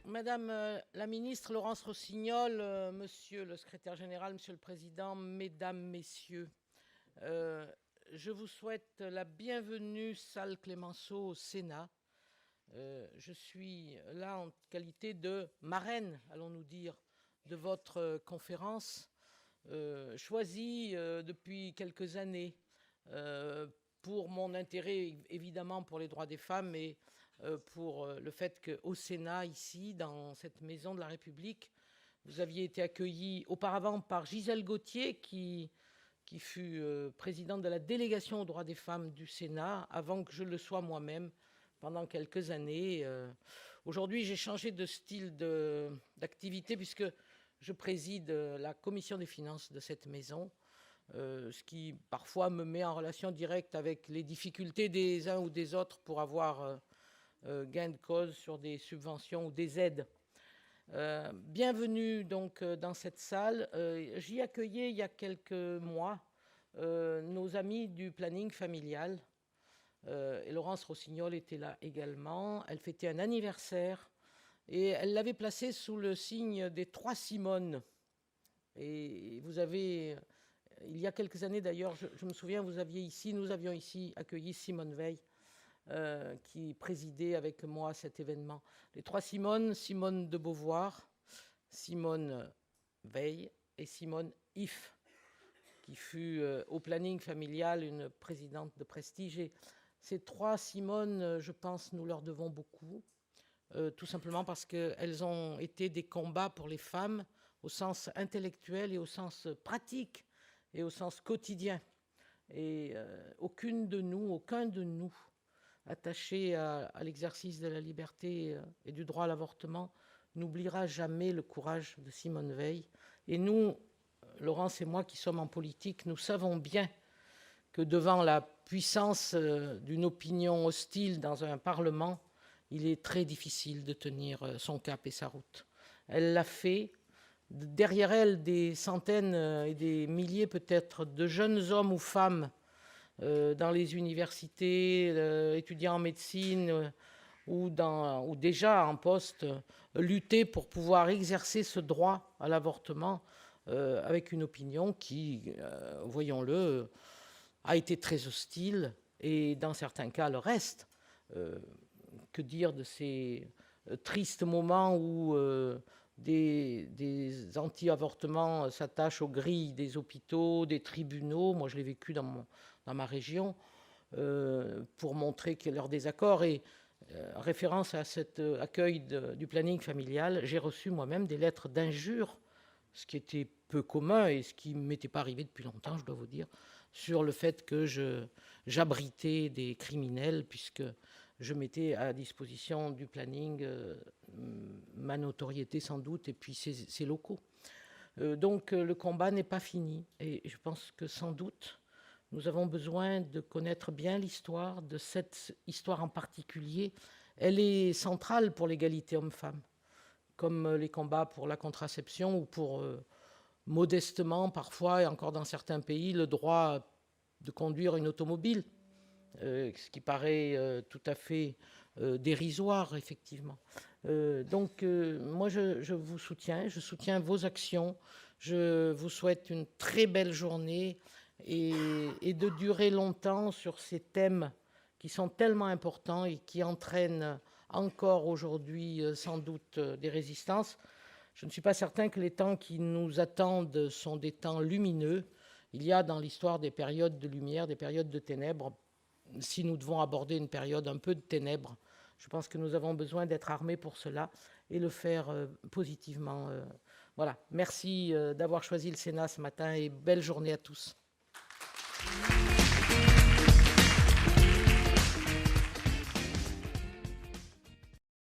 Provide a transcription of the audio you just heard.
Madame la ministre Laurence Rossignol, monsieur le secrétaire général, monsieur le président, mesdames, messieurs, je vous souhaite la bienvenue, salle Clémenceau, au Sénat. Je suis là en qualité de marraine, allons-nous dire, de votre conférence, choisie depuis quelques années pour mon intérêt, évidemment, pour les droits des femmes et pour le fait qu'au Sénat, ici, dans cette maison de la République, vous aviez été accueilli auparavant par Gisèle Gauthier, qui fut présidente de la délégation aux droits des femmes du Sénat, avant que je le sois moi-même, pendant quelques années. Aujourd'hui, j'ai changé de style d'activité, puisque je préside la commission des finances de cette maison, ce qui parfois me met en relation directe avec les difficultés des uns ou des autres pour avoir gain de cause sur des subventions ou des aides. Bienvenue donc dans cette salle. J'y accueillais il y a quelques mois nos amis du planning familial. Et Laurence Rossignol était là également. Elle fêtait un anniversaire et elle l'avait placé sous le signe des 3 Simones. Et vous avez, il y a quelques années d'ailleurs, je me souviens, nous avions ici accueilli Simone Veil, qui présidait avec moi cet événement. Les 3 Simones, Simone de Beauvoir, Simone Veil et Simone If, qui fut au planning familial une présidente de prestige. Et ces 3 Simones, je pense, nous leur devons beaucoup, tout simplement parce qu'elles ont été des combats pour les femmes au sens intellectuel et au sens pratique et au sens quotidien. Et aucun de nous, attaché à l'exercice de la liberté et du droit à l'avortement, n'oubliera jamais le courage de Simone Veil. Et nous, Laurence et moi qui sommes en politique, nous savons bien que devant la puissance d'une opinion hostile dans un Parlement, il est très difficile de tenir son cap et sa route. Elle l'a fait. Derrière elle, des centaines et des milliers peut-être de jeunes hommes ou femmes dans les universités, étudiants en médecine ou déjà en poste, lutter pour pouvoir exercer ce droit à l'avortement avec une opinion qui, voyons-le, a été très hostile et dans certains cas le reste. Que dire de ces tristes moments où des anti-avortements s'attachent aux grilles des hôpitaux, des tribunaux. Moi, je l'ai vécu dans ma région pour montrer leur désaccord. Et en référence à cet accueil du planning familial, j'ai reçu moi-même des lettres d'injures, ce qui était peu commun et ce qui ne m'était pas arrivé depuis longtemps, je dois vous dire, sur le fait que j'abritais des criminels, puisque je mettais à disposition du planning ma notoriété sans doute, et puis ses locaux. Donc le combat n'est pas fini, et je pense que sans doute nous avons besoin de connaître bien l'histoire, de cette histoire en particulier. Elle est centrale pour l'égalité homme-femme, comme les combats pour la contraception ou pour, modestement parfois, et encore dans certains pays, le droit de conduire une automobile, ce qui paraît tout à fait dérisoire, effectivement. Donc, moi, je vous soutiens, je soutiens vos actions, je vous souhaite une très belle journée et de durer longtemps sur ces thèmes qui sont tellement importants et qui entraînent encore aujourd'hui sans doute des résistances. Je ne suis pas certain que les temps qui nous attendent sont des temps lumineux. Il y a dans l'histoire des périodes de lumière, des périodes de ténèbres. Si nous devons aborder une période un peu de ténèbres, je pense que nous avons besoin d'être armés pour cela et le faire positivement. Voilà. Merci d'avoir choisi le Sénat ce matin et belle journée à tous.